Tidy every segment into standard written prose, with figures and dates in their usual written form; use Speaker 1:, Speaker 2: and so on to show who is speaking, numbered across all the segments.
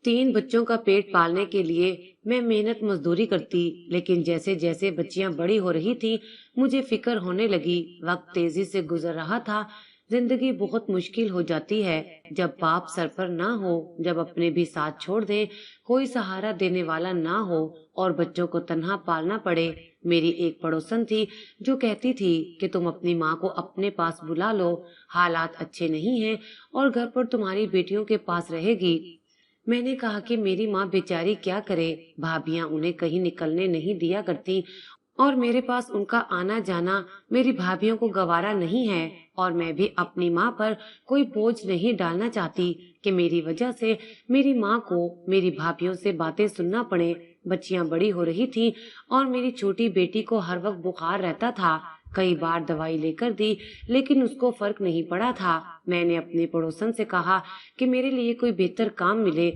Speaker 1: 3 बच्चों का पेट पालने के लिए मैं मेहनत मजदूरी करती, लेकिन जैसे जैसे बच्चियां बड़ी हो रही थी मुझे फिक्र होने लगी। वक्त तेजी से गुजर रहा था। जिंदगी बहुत मुश्किल हो जाती है जब बाप सर पर ना हो, जब अपने भी साथ छोड़ दे, कोई सहारा देने वाला ना हो और बच्चों को तन्हा पालना पड़े। मेरी एक पड़ोसन थी जो कहती थी कि तुम अपनी माँ को अपने पास बुला लो, हालात अच्छे नहीं हैं और घर पर तुम्हारी बेटियों के पास रहेगी। मैंने कहा कि मेरी माँ बेचारी क्या करे, भाभियां उन्हें कहीं निकलने नहीं दिया करती और मेरे पास उनका आना जाना मेरी भाभियों को गवारा नहीं है, और मैं भी अपनी माँ पर कोई बोझ नहीं डालना चाहती कि मेरी वजह से मेरी माँ को मेरी भाभियों से बातें सुनना पड़े। बच्चियां बड़ी हो रही थी और मेरी छोटी बेटी को हर वक्त बुखार रहता था। कई बार दवाई लेकर दी लेकिन उसको फर्क नहीं पड़ा था। मैंने अपने पड़ोसन से कहा कि मेरे लिए कोई बेहतर काम मिले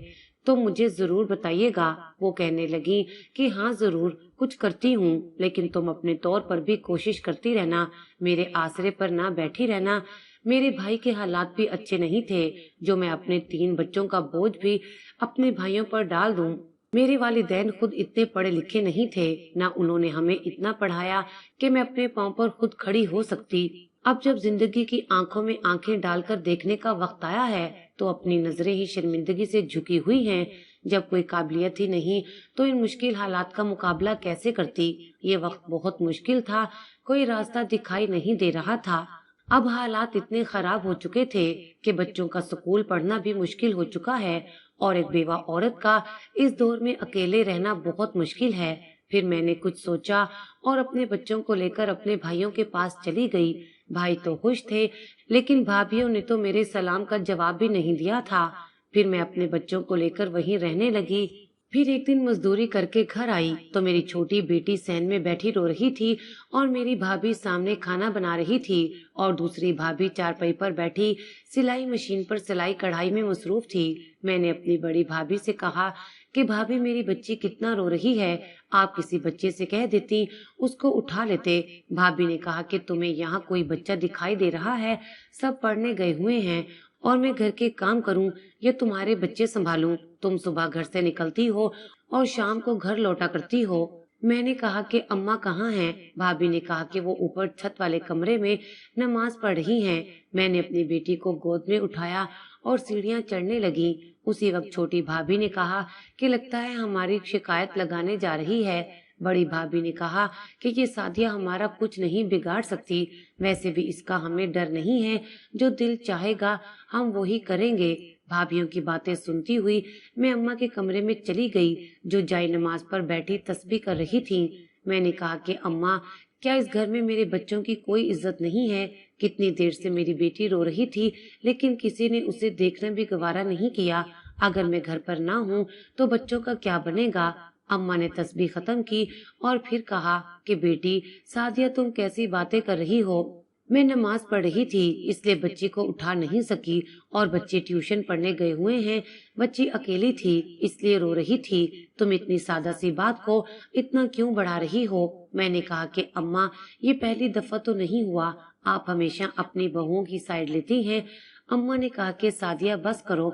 Speaker 1: तो मुझे जरूर बताइएगा। वो कहने लगी कि हाँ जरूर, कुछ करती हूँ, लेकिन तुम अपने तौर पर भी कोशिश करती रहना, मेरे आसरे पर ना बैठी रहना। मेरे भाई के हालात भी अच्छे नहीं थे जो मैं अपने 3 बच्चों का बोझ भी अपने भाइयों पर डाल दूं। मेरे वालिदैन खुद इतने पढ़े लिखे नहीं थे, ना उन्होंने हमें इतना पढ़ाया कि मैं अपने पांव पर खुद खड़ी हो सकती। अब जब जिंदगी की आंखों में आंखें डालकर देखने का वक्त आया है तो अपनी नजरें ही शर्मिंदगी से झुकी हुई हैं। जब कोई काबिलियत ही नहीं तो इन मुश्किल हालात का मुकाबला कैसे करती। ये वक्त बहुत मुश्किल था, कोई रास्ता दिखाई नहीं दे रहा था। अब हालात इतने खराब हो चुके थे कि बच्चों का स्कूल पढ़ना भी मुश्किल हो चुका है और एक बेवा औरत का इस दौर में अकेले रहना बहुत मुश्किल है। फिर मैंने कुछ सोचा और अपने बच्चों को लेकर अपने भाइयों के पास चली गई। भाई तो खुश थे लेकिन भाभियों ने तो मेरे सलाम का जवाब भी नहीं दिया था। फिर मैं अपने बच्चों को लेकर वहीं रहने लगी। फिर एक दिन मजदूरी करके घर आई तो मेरी छोटी बेटी सैन में बैठी रो रही थी और मेरी भाभी सामने खाना बना रही थी और दूसरी भाभी चारपाई पर बैठी सिलाई मशीन पर सिलाई कढ़ाई में मसरूफ थी। मैंने अपनी बड़ी भाभी से कहा कि भाभी मेरी बच्ची कितना रो रही है, आप किसी बच्चे से कह देती, उसको उठा लेते। भाभी ने कहा कि तुम्हें यहाँ कोई बच्चा दिखाई दे रहा है, सब पढ़ने गए हुए हैं और मैं घर के काम करूं या तुम्हारे बच्चे संभालूं। तुम सुबह घर से निकलती हो और शाम को घर लौटा करती हो। मैंने कहा कि अम्मा कहाँ हैं? भाभी ने कहा कि वो ऊपर छत वाले कमरे में नमाज पढ़ रही हैं। मैंने अपनी बेटी को गोद में उठाया और सीढ़ियां चढ़ने लगी। उसी वक्त छोटी भाभी ने कहा कि लगता है हमारी शिकायत लगाने जा रही है। बड़ी भाभी ने कहा कि ये सादिया हमारा कुछ नहीं बिगाड़ सकती, वैसे भी इसका हमें डर नहीं है, जो दिल चाहेगा हम वही करेंगे। भाभीियों की बातें सुनती हुई मैं अम्मा के कमरे में चली गई जो जाय नमाज पर बैठी तस्बीह कर रही थी। मैंने कहा कि अम्मा, क्या इस घर में मेरे बच्चों की कोई इज्जत नहीं है? कितनी देर से मेरी बेटी रो रही थी लेकिन किसी ने उसे देखना भी गवारा नहीं किया। अगर मैं घर पर ना हूँ तो बच्चों का क्या बनेगा? अम्मा ने तस्बीह खत्म की और फिर कहा कि बेटी सादिया, तुम कैसी बातें कर रही हो? मैं नमाज पढ़ रही थी इसलिए बच्ची को उठा नहीं सकी और बच्चे ट्यूशन पढ़ने गए हुए हैं। बच्ची अकेली थी इसलिए रो रही थी। तुम इतनी सादा सी बात को इतना क्यों बढ़ा रही हो? मैंने कहा कि अम्मा, ये पहली दफा तो नहीं हुआ, आप हमेशा अपनी बहुओं की साइड लेती हैं। अम्मा ने कहा कि सादिया बस करो,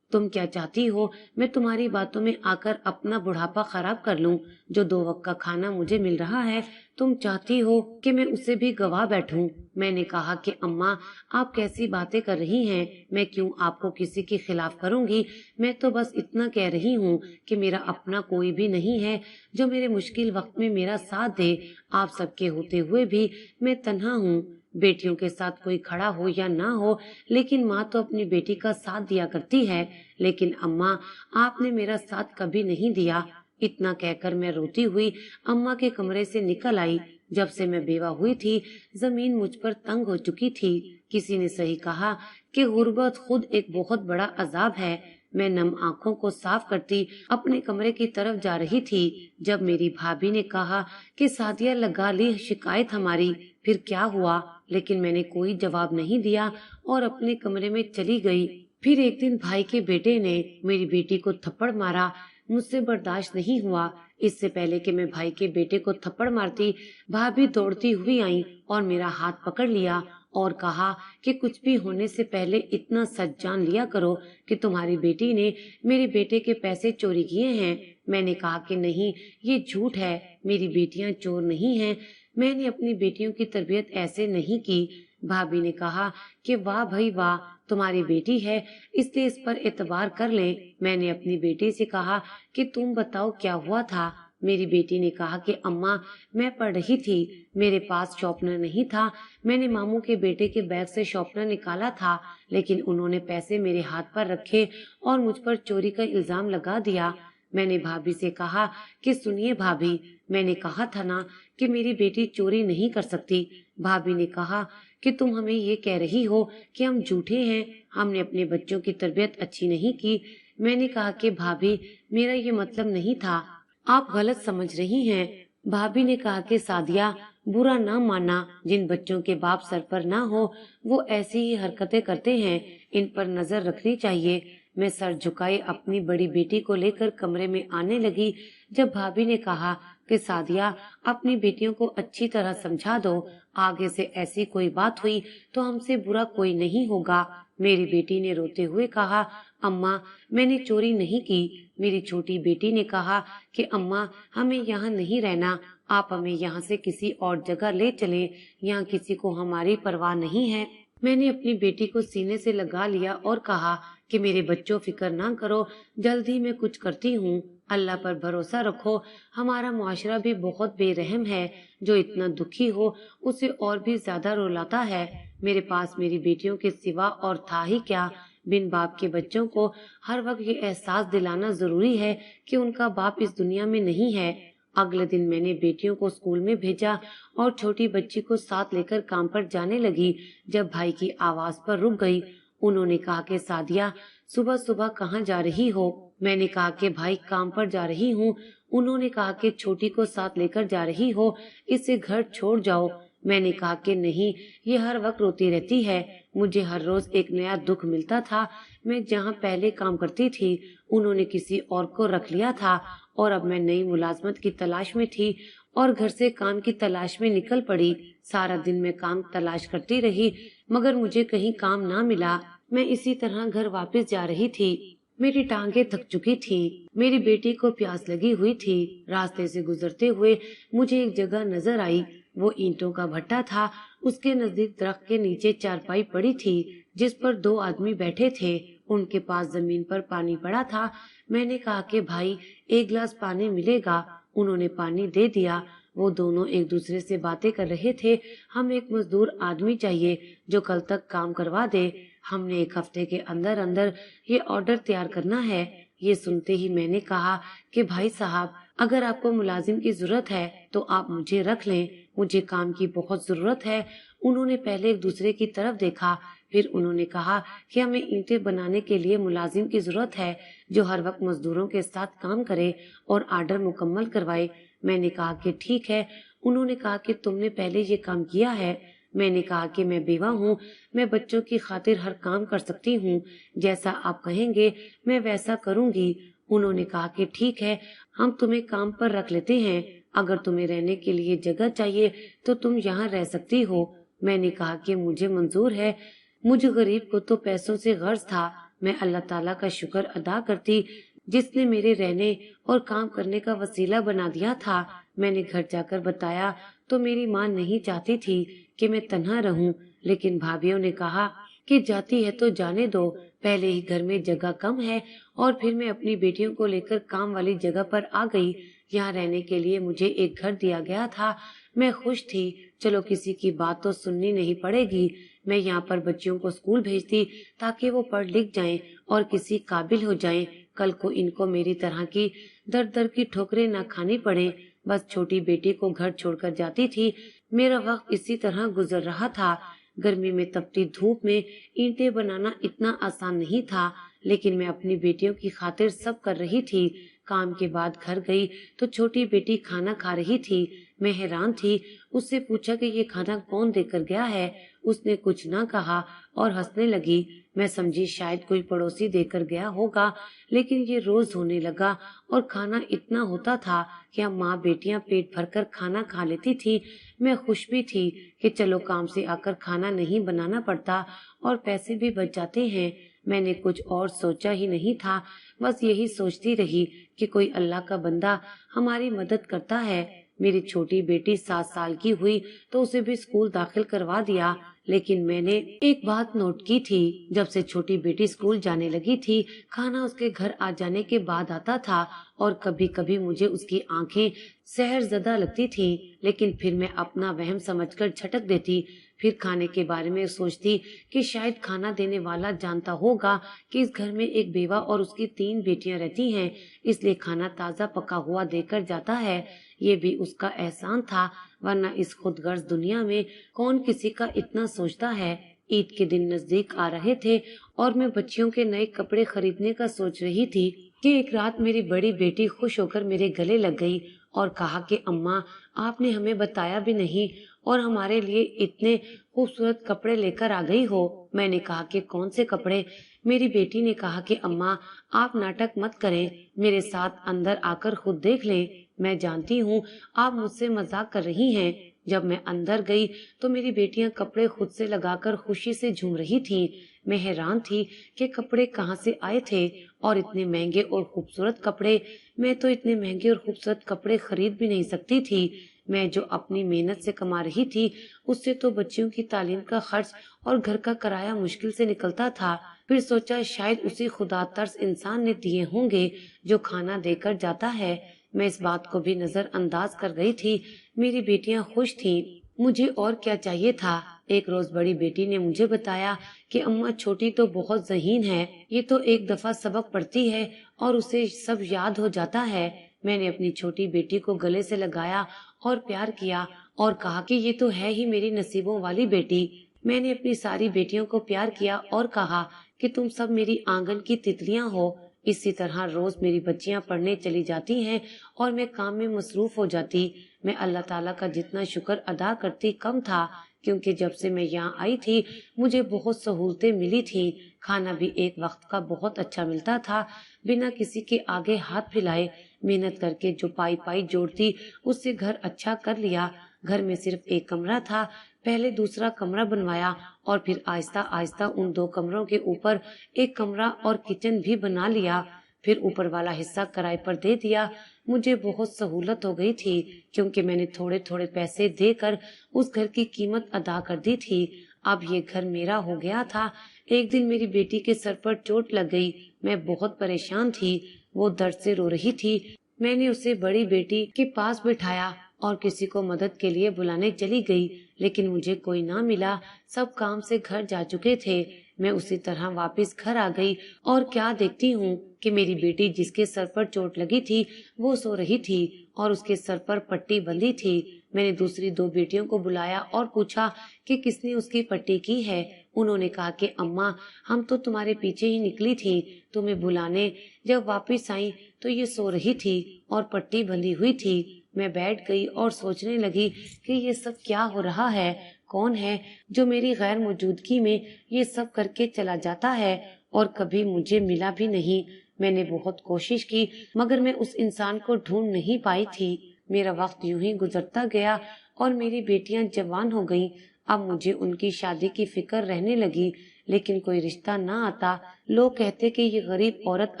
Speaker 1: तुम क्या चाहती हो मैं तुम्हारी बातों में आकर अपना बुढ़ापा खराब कर लूं? जो 2 वक्त का खाना मुझे मिल रहा है तुम चाहती हो कि मैं उसे भी गवा बैठूं? मैंने कहा कि अम्मा, आप कैसी बातें कर रही हैं? मैं क्यों आपको किसी के खिलाफ करूंगी? मैं तो बस इतना कह रही हूँ कि मेरा अपना कोई भी नहीं है जो मेरे मुश्किल वक्त में मेरा साथ दे। आप सबके होते हुए भी मैं तन्हा हूँ। बेटियों के साथ कोई खड़ा हो या ना हो, लेकिन माँ तो अपनी बेटी का साथ दिया करती है। लेकिन अम्मा, आपने मेरा साथ कभी नहीं दिया। इतना कहकर मैं रोती हुई अम्मा के कमरे से निकल आई। जब से मैं बेवा हुई थी जमीन मुझ पर तंग हो चुकी थी। किसी ने सही कहा कि गुर्बत खुद एक बहुत बड़ा अजाब है। मैं नम आंखों को साफ करती अपने कमरे की तरफ जा रही थी जब मेरी भाभी ने कहा कि सादिया लगा ली शिकायत हमारी। फिर क्या हुआ? लेकिन मैंने कोई जवाब नहीं दिया और अपने कमरे में चली गई। फिर एक दिन भाई के बेटे ने मेरी बेटी को थप्पड़ मारा। मुझसे बर्दाश्त नहीं हुआ। इससे पहले कि मैं भाई के बेटे को थप्पड़ मारती, भाभी दौड़ती हुई आई और मेरा हाथ पकड़ लिया और कहा कि कुछ भी होने से पहले इतना सच जान लिया करो कि तुम्हारी बेटी ने मेरे बेटे के पैसे चोरी किए हैं। मैंने कहा कि नहीं, ये झूठ है, मेरी बेटियां चोर नहीं हैं, मैंने अपनी बेटियों की तरबियत ऐसे नहीं की। भाभी ने कहा कि वाह भाई वाह, तुम्हारी बेटी है इसलिए इस पर एतबार कर लें। मैंने अपनी बेटी से कहा कि तुम बताओ क्या हुआ था। मेरी बेटी ने कहा कि अम्मा, मैं पढ़ रही थी, मेरे पास शॉर्पनर नहीं था, मैंने मामू के बेटे के बैग से शॉर्पनर निकाला था, लेकिन उन्होंने पैसे मेरे हाथ पर रखे और मुझ पर चोरी का इल्जाम लगा दिया। मैंने भाभी से कहा कि सुनिए भाभी, मैंने कहा था ना कि मेरी बेटी चोरी नहीं कर सकती। भाभी ने कहा कि तुम हमें ये कह रही हो कि हम झूठे हैं, हमने अपने बच्चों की तरबियत अच्छी नहीं की। मैंने कहा कि भाभी, मेरा ये मतलब नहीं था, आप गलत समझ रही हैं। भाभी ने कहा कि सादिया, बुरा ना मानना, जिन बच्चों के बाप सर पर ना हो वो ऐसी ही हरकतें करते हैं, इन पर नजर रखनी चाहिए। मैं सर झुकाए अपनी बड़ी बेटी को लेकर कमरे में आने लगी जब भाभी ने कहा कि सादिया, अपनी बेटियों को अच्छी तरह समझा दो, आगे से ऐसी कोई बात हुई तो हमसे बुरा कोई नहीं होगा। मेरी बेटी ने रोते हुए कहा, अम्मा, मैंने चोरी नहीं की। मेरी छोटी बेटी ने कहा कि अम्मा, हमें यहाँ नहीं रहना, आप हमें यहाँ से किसी और जगह ले चलें, यहाँ किसी को हमारी परवाह नहीं है। मैंने अपनी बेटी को सीने से लगा लिया और कहा कि मेरे बच्चों, फिक्र ना करो, जल्द ही मैं कुछ करती हूँ, अल्लाह पर भरोसा रखो। हमारा मुआशरा भी बहुत बेरहम है, जो इतना दुखी हो उसे और भी ज्यादा रुलाता है। मेरे पास मेरी बेटियों के सिवा और था ही क्या। बिन बाप के बच्चों को हर वक्त ये एहसास दिलाना जरूरी है कि उनका बाप इस दुनिया में नहीं है। अगले दिन मैंने बेटियों को स्कूल में भेजा और छोटी बच्ची को साथ लेकर काम पर जाने लगी जब भाई की आवाज पर रुक गई। उन्होंने कहा कि सादिया, सुबह सुबह कहाँ जा रही हो? मैंने कहा कि भाई, काम पर जा रही हूँ। उन्होंने कहा कि छोटी को साथ लेकर जा रही हो, इसे घर छोड़ जाओ। मैंने कहा कि नहीं, ये हर वक्त रोती रहती है, मुझे हर रोज एक नया दुख मिलता था। मैं जहाँ पहले काम करती थी उन्होंने किसी और को रख लिया था और अब मैं नई मुलाजमत की तलाश में थी और घर से काम की तलाश में निकल पड़ी। सारा दिन मैं काम तलाश करती रही मगर मुझे कहीं काम ना मिला। मैं इसी तरह घर वापस जा रही थी। मेरी टांगे थक चुकी थी, मेरी बेटी को प्यास लगी हुई थी। रास्ते से गुजरते हुए मुझे एक जगह नजर आई, वो ईंटों का भट्टा था। उसके नजदीक दरख्त के नीचे चारपाई पड़ी थी जिस पर दो आदमी बैठे थे। उनके पास जमीन पर पानी पड़ा था। मैंने कहा कि भाई, एक गिलास पानी मिलेगा? उन्होंने पानी दे दिया। वो दोनों एक दूसरे से बातें कर रहे थे। हम एक मजदूर आदमी चाहिए जो कल तक काम करवा दे। हमने एक हफ्ते के अंदर अंदर ये ऑर्डर तैयार करना है। ये सुनते ही मैंने कहा कि भाई साहब, अगर आपको मुलाजिम की जरूरत है तो आप मुझे रख लें, मुझे काम की बहुत जरूरत है। उन्होंने पहले एक दूसरे की तरफ देखा, फिर उन्होंने कहा कि हमें ईंटें बनाने के लिए मुलाजिम की जरूरत है जो हर वक्त मजदूरों के साथ काम करे और आर्डर मुकम्मल करवाए। मैंने कहा कि ठीक है। उन्होंने कहा कि तुमने पहले ये काम किया है? मैंने कहा कि मैं बेवा हूँ, मैं बच्चों की खातिर हर काम कर सकती हूँ, जैसा आप कहेंगे मैं वैसा करूँगी। उन्होंने कहा कि ठीक है, हम तुम्हें काम पर रख लेते हैं, अगर तुम्हें रहने के लिए जगह चाहिए तो तुम यहाँ रह सकती हो। मैंने कहा कि मुझे मंजूर है, मुझे गरीब को तो पैसों से गर्ज था। मैं अल्लाह ताला का शुक्र अदा करती जिसने मेरे रहने और काम करने का वसीला बना दिया था। मैंने घर जाकर बताया तो मेरी माँ नहीं चाहती थी कि मैं तन्हा रहूं, लेकिन भाभीियों ने कहा कि जाती है तो जाने दो, पहले ही घर में जगह कम है और फिर मैं अपनी बेटियों को लेकर काम वाली जगह पर आ गई। यहाँ रहने के लिए मुझे एक घर दिया गया था। मैं खुश थी, चलो किसी की बात तो सुननी नहीं पड़ेगी। मैं यहाँ पर बच्चियों को स्कूल भेजती ताकि वो पढ़ लिख जाएं और किसी काबिल हो जाएं। कल को इनको मेरी तरह की दर दर की ठोकरें न खानी पड़े। बस छोटी बेटी को घर छोड़कर जाती थी। मेरा वक्त इसी तरह गुजर रहा था। गर्मी में तपती धूप में ईंटें बनाना इतना आसान नहीं था। لیکن میں اپنی بیٹیوں کی خاطر سب کر رہی تھی۔ کام کے بعد گھر گئی تو چھوٹی بیٹی کھانا کھا رہی تھی۔ میں حیران تھی، اس سے پوچھا کہ یہ کھانا کون دے کر گیا ہے؟ اس نے کچھ نہ کہا اور ہنسنے لگی۔ میں سمجھی شاید کوئی پڑوسی دے کر گیا ہوگا، لیکن یہ روز ہونے لگا اور کھانا اتنا ہوتا تھا کہ ہم ماں بیٹیاں پیٹ بھر کر کھانا کھا لیتی تھی۔ میں خوش بھی تھی کہ چلو کام سے آ کر کھانا نہیں بنانا پڑتا اور پیسے بھی بچ جاتے ہیں۔ میں نے کچھ اور سوچا ہی نہیں تھا، بس یہی سوچتی رہی کہ کوئی اللہ کا بندہ ہماری مدد کرتا ہے۔ میری چھوٹی بیٹی 7 سال کی ہوئی تو اسے بھی اسکول داخل کروا دیا، لیکن میں نے ایک بات نوٹ کی تھی، جب سے چھوٹی بیٹی اسکول جانے لگی تھی، کھانا اس کے گھر آ جانے کے بعد آتا تھا اور کبھی کبھی مجھے اس کی آنکھیں سحر زدہ لگتی تھی، لیکن پھر میں اپنا وہم سمجھ کر جھٹک دیتی۔ پھر کھانے کے بارے میں سوچتی کہ شاید کھانا دینے والا جانتا ہوگا کہ اس گھر میں ایک بیوہ اور اس کی 3 بیٹیاں رہتی ہیں، اس لیے کھانا تازہ پکا ہوا دے کر جاتا ہے۔ یہ بھی اس کا احسان تھا، ورنہ اس خود غرض دنیا میں کون کسی کا اتنا سوچتا ہے۔ عید کے دن نزدیک آ رہے تھے اور میں بچیوں کے نئے کپڑے خریدنے کا سوچ رہی تھی کہ ایک رات میری بڑی بیٹی خوش ہو کر میرے گلے لگ گئی اور کہا کہ اماں، آپ نے ہمیں بتایا بھی نہیں اور ہمارے لیے اتنے خوبصورت کپڑے لے کر آ گئی ہو۔ میں نے کہا کہ کون سے کپڑے؟ میری بیٹی نے کہا کہ اماں، آپ ناٹک مت کریں، میرے ساتھ اندر آ کر خود دیکھ لیں۔ میں جانتی ہوں آپ مجھ سے مذاق کر رہی ہیں۔ جب میں اندر گئی تو میری بیٹیاں کپڑے خود سے لگا کر خوشی سے جھوم رہی تھیں۔ میں حیران تھی کہ کپڑے کہاں سے آئے تھے اور اتنے مہنگے اور خوبصورت کپڑے۔ میں تو اتنے مہنگے اور خوبصورت کپڑے خرید بھی نہیں سکتی تھی۔ میں جو اپنی محنت سے کما رہی تھی اس سے تو بچیوں کی تعلیم کا خرچ اور گھر کا کرایہ مشکل سے نکلتا تھا۔ پھر سوچا شاید اسی خدا ترس انسان نے دیے ہوں گے جو کھانا دے کر جاتا ہے۔ میں اس بات کو بھی نظر انداز کر گئی تھی۔ میری بیٹیاں خوش تھیں، مجھے اور کیا چاہیے تھا۔ ایک روز بڑی بیٹی نے مجھے بتایا کہ اماں، چھوٹی تو بہت ذہین ہے، یہ تو ایک دفعہ سبق پڑھتی ہے اور اسے سب یاد ہو جاتا ہے۔ میں نے اپنی چھوٹی بیٹی کو گلے سے لگایا اور پیار کیا اور کہا کہ یہ تو ہے ہی میری نصیبوں والی بیٹی۔ میں نے اپنی ساری بیٹیوں کو پیار کیا اور کہا کہ تم سب میری آنگن کی تتلیاں ہو۔ اسی طرح روز میری بچیاں پڑھنے چلی جاتی ہیں اور میں کام میں مصروف ہو جاتی۔ میں اللہ تعالیٰ کا جتنا شکر ادا کرتی کم تھا، کیونکہ جب سے میں یہاں آئی تھی مجھے بہت سہولتیں ملی تھیں۔ کھانا بھی ایک وقت کا بہت اچھا ملتا تھا، بنا کسی کے آگے ہاتھ پھیلائے۔ محنت کر کے جو پائی جوڑتی اس سے گھر اچھا کر لیا۔ گھر میں صرف ایک کمرہ تھا، پہلے دوسرا کمرہ بنوایا اور پھر آہستہ آہستہ ان 2 کمروں کے اوپر ایک کمرہ اور کچن بھی بنا لیا۔ پھر اوپر والا حصہ کرائے پر دے دیا۔ مجھے بہت سہولت ہو گئی تھی، کیونکہ میں نے تھوڑے تھوڑے پیسے دے کر اس گھر کی قیمت ادا کر دی تھی۔ اب یہ گھر میرا ہو گیا تھا۔ ایک دن میری بیٹی کے سر پر چوٹ لگ گئی۔ میں بہت پریشان تھی، وہ درد سے رو رہی تھی۔ میں نے اسے بڑی بیٹی کے پاس بٹھایا اور کسی کو مدد کے لیے بلانے چلی گئی، لیکن مجھے کوئی نہ ملا، سب کام سے گھر جا چکے تھے۔ میں اسی طرح واپس گھر آ گئی اور کیا دیکھتی ہوں کہ میری بیٹی جس کے سر پر چوٹ لگی تھی وہ سو رہی تھی اور اس کے سر پر پٹی بندھی تھی۔ میں نے دوسری 2 بیٹیوں کو بلایا اور پوچھا کہ کس نے اس کی پٹی کی ہے۔ انہوں نے کہا کہ اماں، ہم تو تمہارے پیچھے ہی نکلی تھی تمہیں بلانے، جب واپس آئیں تو یہ سو رہی تھی اور پٹی بندھی ہوئی تھی۔ میں بیٹھ گئی اور سوچنے لگی کہ یہ سب کیا ہو رہا ہے، کون ہے جو میری غیر موجودگی میں یہ سب کر کے چلا جاتا ہے اور کبھی مجھے ملا بھی نہیں۔ میں نے بہت کوشش کی مگر میں اس انسان کو ڈھونڈ نہیں پائی تھی۔ میرا وقت یوں ہی گزرتا گیا اور میری بیٹیاں جوان ہو گئیں۔ اب مجھے ان کی شادی کی فکر رہنے لگی، لیکن کوئی رشتہ نہ آتا۔ لوگ کہتے کہ یہ غریب عورت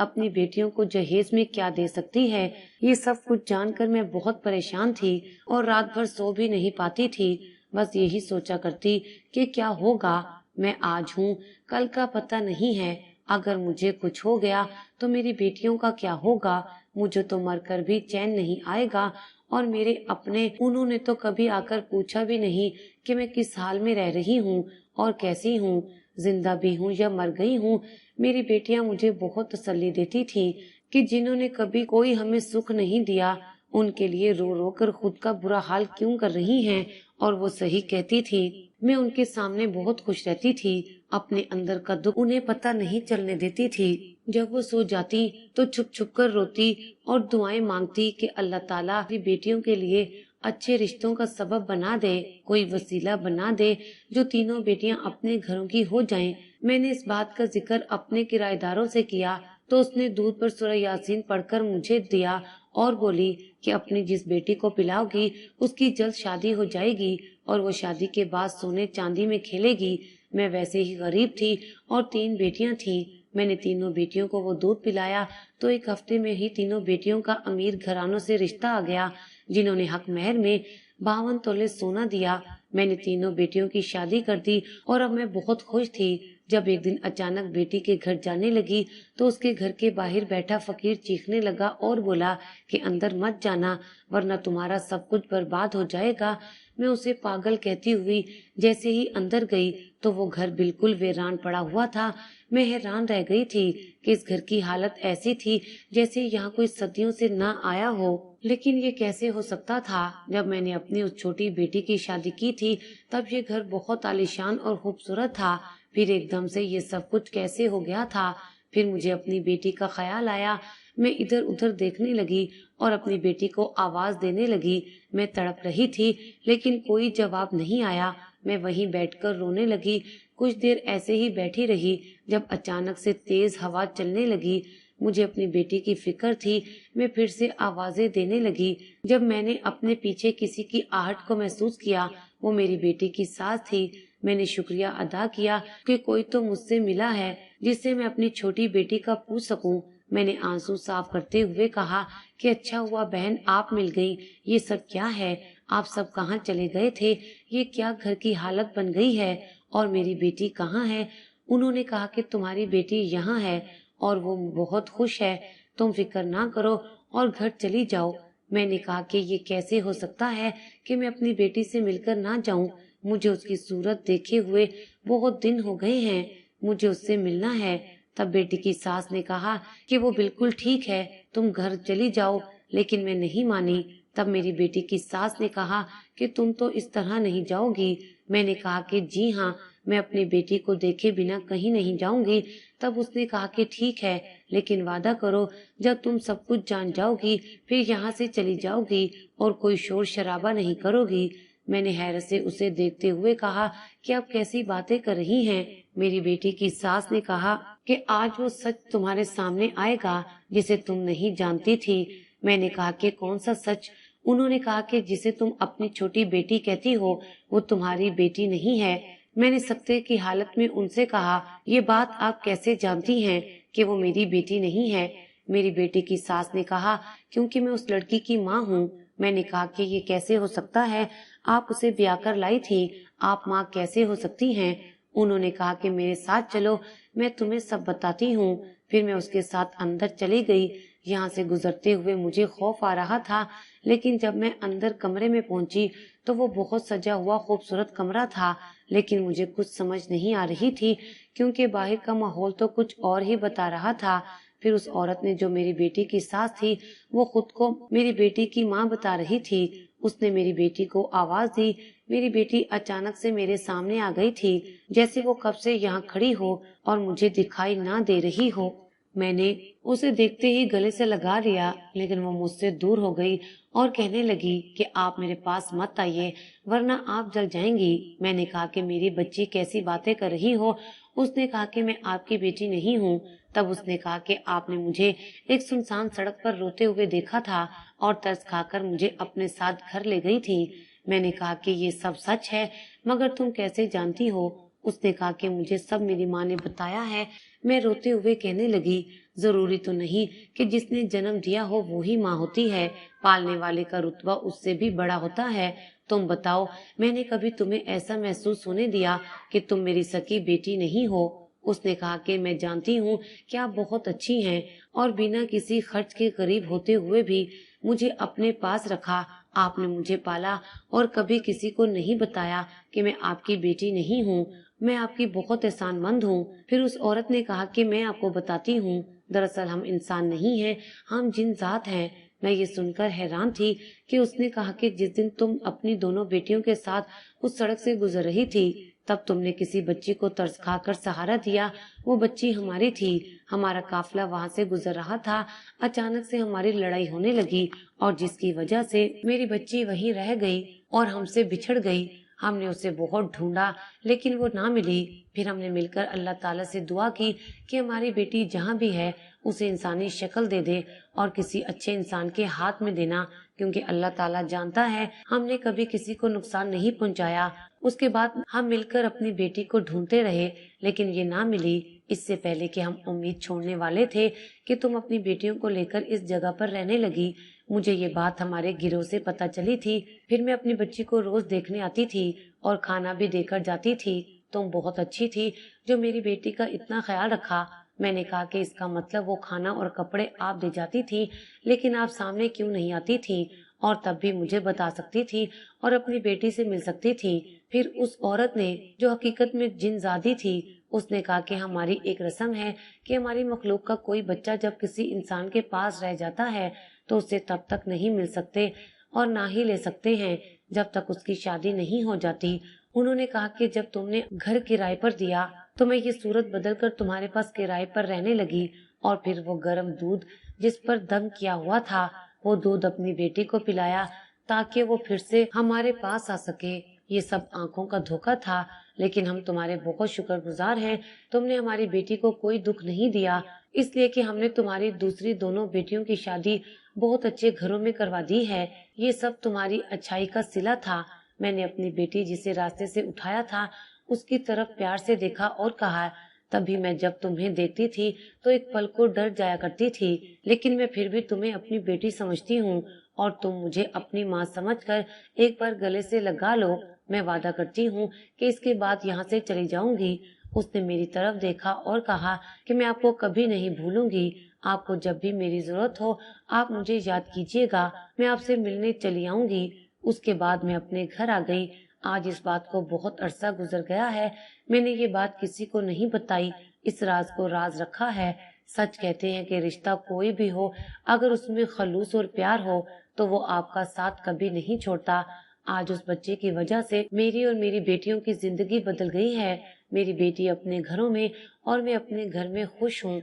Speaker 1: اپنی بیٹیوں کو جہیز میں کیا دے سکتی ہے۔ یہ سب کچھ جان کر میں بہت پریشان تھی اور رات بھر سو بھی نہیں پاتی تھی۔ بس یہی سوچا کرتی کہ کیا ہوگا، میں آج ہوں، کل کا پتہ نہیں ہے۔ اگر مجھے کچھ ہو گیا تو میری بیٹیوں کا کیا ہوگا؟ مجھے تو مر کر بھی چین نہیں آئے گا۔ اور میرے اپنے، انہوں نے تو کبھی آ کر پوچھا بھی نہیں کہ میں کس حال میں رہ رہی ہوں اور کیسی ہوں، زندہ بھی ہوں یا مر گئی ہوں۔ میری بیٹیاں مجھے بہت تسلی دیتی تھی کہ جنہوں نے کبھی کوئی ہمیں سکھ نہیں دیا ان کے لیے رو رو کر خود کا برا حال کیوں کر رہی ہیں، اور وہ صحیح کہتی تھی۔ मैं उनके सामने बहुत खुश रहती थी, अपने अंदर का दुख उन्हें पता नहीं चलने देती थी। जब वो सो जाती तो छुप छुप कर रोती और दुआएं मांगती कि अल्लाह ताला मेरी बेटियों के लिए अच्छे रिश्तों का सबब बना दे, कोई वसीला बना दे जो तीनों बेटियां अपने घरों की हो जाएं। मैंने इस बात का जिक्र अपने किराएदारों से किया तो उसने दूध पर सूरह यासीन पढ़कर मुझे दिया और बोली कि अपनी जिस बेटी को पिलाओगी उसकी जल्द शादी हो जाएगी और वो शादी के बाद सोने चांदी में खेलेगी। मैं वैसे ही गरीब थी और 3 बेटियां थीं। मैंने तीनों बेटियों को वो दूध पिलाया तो एक हफ्ते में ही तीनों बेटियों का अमीर घरानों से रिश्ता आ गया, जिन्होंने हक महर में 52 तोले सोना दिया। मैंने तीनों बेटियों की शादी कर दी और अब मैं बहुत खुश थी। जब एक दिन अचानक बेटी के घर जाने लगी तो उसके घर के बाहर बैठा फकीर चीखने लगा और बोला कि अंदर मत जाना वरना तुम्हारा सब कुछ बर्बाद हो जाएगा। मैं उसे पागल कहती हुई जैसे ही अंदर गई तो वो घर बिल्कुल वीरान पड़ा हुआ था। मैं हैरान रह गई थी कि इस घर की हालत ऐसी थी जैसे यहाँ कोई सदियों से ना आया हो। लेकिन ये कैसे हो सकता था? जब मैंने अपनी उस छोटी बेटी की शादी की थी तब ये घर बहुत आलीशान और खूबसूरत था, फिर एकदम से ये सब कुछ कैसे हो गया था? फिर मुझे अपनी बेटी का ख्याल आया। मैं इधर उधर देखने लगी और अपनी बेटी को आवाज देने लगी। मैं तड़प रही थी लेकिन कोई जवाब नहीं आया। मैं वहीं बैठकर रोने लगी। कुछ देर ऐसे ही बैठी रही जब अचानक से तेज हवा चलने लगी। मुझे अपनी बेटी की फिक्र थी। मैं फिर से आवाजें देने लगी। जब मैंने अपने पीछे किसी की आहट को महसूस किया, वो मेरी बेटी की सास थी। मैंने शुक्रिया अदा किया कि कोई तो मुझसे मिला है जिससे मैं अपनी छोटी बेटी का पूछ सकूं। मैंने आंसू साफ करते हुए कहा कि अच्छा हुआ बहन आप मिल गई। ये सब क्या है? आप सब कहाँ चले गए थे? ये क्या घर की हालत बन गई है? और मेरी बेटी कहाँ है? उन्होंने कहा कि तुम्हारी बेटी यहाँ है और वो बहुत खुश है। तुम फिक्र ना करो और घर चली जाओ। मैंने कहा कि ये कैसे हो सकता है कि मैं अपनी बेटी से मिलकर ना जाऊं? मुझे उसकी सूरत देखे हुए बहुत दिन हो गए हैं। मुझे उससे मिलना है। तब बेटी की सास ने कहा कि वो बिल्कुल ठीक है, तुम घर चली जाओ। लेकिन मैं नहीं मानी। तब मेरी बेटी की सास ने कहा कि तुम तो इस तरह नहीं जाओगी। मैंने कहा कि जी हाँ, मैं अपनी बेटी को देखे बिना कहीं नहीं जाऊंगी। तब उसने कहा कि ठीक है, लेकिन वादा करो जब तुम सब कुछ जान जाओगी फिर यहाँ से चली जाओगी और कोई शोर शराबा नहीं करोगी। मैंने हैरत से उसे देखते हुए कहा कि आप कैसी बातें कर रही हैं? मेरी बेटी की सास ने कहा कि आज वो सच तुम्हारे सामने आएगा जिसे तुम नहीं जानती थी। मैंने कहा कि कौन सा सच? उन्होंने कहा कि जिसे तुम अपनी छोटी बेटी कहती हो वो तुम्हारी बेटी नहीं है। मैंने सख्ते की हालत में उनसे कहा, ये बात आप कैसे जानती हैं कि वो मेरी बेटी नहीं है? मेरी बेटी की सास ने कहा, क्योंकि मैं उस लड़की की माँ हूँ। मैंने कहा कि ये कैसे हो सकता है? आप उसे ब्याह कर लाई थी, आप माँ कैसे हो सकती हैं? उन्होंने कहा कि मेरे साथ चलो, मैं तुम्हें सब बताती हूँ। फिर मैं उसके साथ अंदर चली गई। यहाँ से गुजरते हुए मुझे खौफ आ रहा था, लेकिन जब मैं अंदर कमरे में पहुंची तो वो बहुत सजा हुआ खूबसूरत कमरा था, लेकिन मुझे कुछ समझ नहीं आ रही थी क्योंकि बाहर का माहौल तो कुछ और ही बता रहा था। फिर उस औरत ने, जो मेरी बेटी की सास थी, वो खुद को मेरी बेटी की माँ बता रही थी। उसने मेरी बेटी को आवाज दी। मेरी बेटी अचानक से मेरे सामने आ गई थी, जैसे वो कब से यहाँ खड़ी हो और मुझे दिखाई ना दे रही हो। मैंने उसे देखते ही गले से लगा लिया, लेकिन वो मुझसे दूर हो गई और कहने लगी कि आप मेरे पास मत आइए वरना आप जल जाएंगी। मैंने कहा कि मेरी बच्ची कैसी बातें कर रही हो? उसने कहा कि मैं आपकी बेटी नहीं हूँ। तब उसने कहा कि आपने मुझे एक सुनसान सड़क पर रोते हुए देखा था और तरस खाकर मुझे अपने साथ घर ले गई थी। मैंने कहा कि ये सब सच है, मगर तुम कैसे जानती हो? उसने कहा कि मुझे सब मेरी माँ ने बताया है। मैं रोते हुए कहने लगी, जरूरी तो नहीं कि जिसने जन्म दिया हो वो ही माँ होती है, पालने वाले का रुतबा उससे भी बड़ा होता है। तुम बताओ, मैंने कभी तुम्हें ऐसा महसूस होने दिया कि तुम मेरी सकी बेटी नहीं हो? उसने कहा कि मैं जानती हूँ कि आप बहुत अच्छी हैं और बिना किसी खर्च के गरीब होते हुए भी मुझे अपने पास रखा। आपने मुझे पाला और कभी किसी को नहीं बताया कि मैं आपकी बेटी नहीं हूँ। मैं आपकी बहुत एहसानमंद हूँ। फिर उस औरत ने कहा कि मैं आपको बताती हूँ, दरअसल हम इंसान नहीं हैं, हम जिन जात हैं। मैं ये सुनकर हैरान थी कि उसने कहा कि जिस दिन तुम अपनी दोनों बेटियों के साथ उस सड़क से गुजर रही थी, तब तुमने किसी बच्ची को तरस खाकर सहारा दिया। वो बच्ची हमारी थी। हमारा काफिला वहां से गुजर रहा था। अचानक से हमारी लड़ाई होने लगी और जिसकी वजह से मेरी बच्ची वहीं रह गई और हमसे बिछड़ गई। हमने उसे बहुत ढूंढा लेकिन वो ना मिली। फिर हमने मिलकर अल्लाह ताला से दुआ की कि हमारी बेटी जहाँ भी है उसे इंसानी शक्ल दे दे और किसी अच्छे इंसान के हाथ में देना, क्योंकि अल्लाह ताला जानता है हमने कभी किसी को नुकसान नहीं पहुंचाया। उसके बाद हम मिलकर अपनी बेटी को ढूंढते रहे लेकिन ये ना मिली। इससे पहले कि हम उम्मीद छोड़ने वाले थे कि तुम अपनी बेटियों को लेकर इस जगह पर रहने लगी, मुझे ये बात हमारे गिरोह से पता चली थी। फिर मैं अपनी बच्ची को रोज देखने आती थी और खाना भी देकर जाती थी। तुम बहुत अच्छी थी जो मेरी बेटी का इतना ख्याल रखा। मैंने कहा कि इसका मतलब वो खाना और कपड़े आप दे जाती थी, लेकिन आप सामने क्यों नहीं आती थी और तब भी मुझे बता सकती थी और अपनी बेटी से मिल सकती थी। फिर उस औरत ने, जो हकीकत में जिनजादी थी, उसने कहा कि हमारी एक रस्म है कि हमारी मखलूक का कोई बच्चा जब किसी इंसान के पास रह जाता है तो उससे तब तक नहीं मिल सकते और ना ही ले सकते हैं जब तक उसकी शादी नहीं हो जाती। उन्होंने कहा कि जब तुमने घर किराए पर दिया तो मैं ये सूरत बदल कर तुम्हारे पास किराए पर रहने लगी और फिर वो गर्म दूध जिस पर दम किया हुआ था, वो दूध अपनी बेटी को पिलाया ताकि वो फिर से हमारे पास आ सके। ये सब आंखों का धोखा था, लेकिन हम तुम्हारे बहुत शुक्रगुजार हैं। तुमने हमारी बेटी को कोई दुख नहीं दिया, इसलिए कि हमने तुम्हारी दूसरी दोनों बेटियों की शादी बहुत अच्छे घरों में करवा दी है। ये सब तुम्हारी अच्छाई का सिला था। मैंने अपनी बेटी जिसे रास्ते से उठाया था उसकी तरफ प्यार से देखा और कहा, तभी मैं जब तुम्हें देखती थी तो एक पल को डर जाया करती थी, लेकिन मैं फिर भी तुम्हें अपनी बेटी समझती हूँ और तुम मुझे अपनी माँ समझकर एक बार गले से लगा लो। मैं वादा करती हूँ कि इसके बाद यहाँ से चली जाऊंगी। उसने मेरी तरफ देखा और कहा कि मैं आपको कभी नहीं भूलूंगी। आपको जब भी मेरी जरूरत हो आप मुझे याद कीजिएगा, मैं आपसे मिलने चली आऊंगी। उसके बाद मैं अपने घर आ गई। आज इस बात को बहुत अरसा गुजर गया है, मैंने ये बात किसी को नहीं बताई, इस राज को राज रखा है। सच कहते हैं कि रिश्ता कोई भी हो, अगर उसमें खलूस और प्यार हो तो वो आपका साथ कभी नहीं छोड़ता। आज उस बच्चे की वजह से मेरी और मेरी बेटियों की जिंदगी बदल गई है। मेरी बेटी अपने घरों में और मैं अपने घर में खुश हूँ।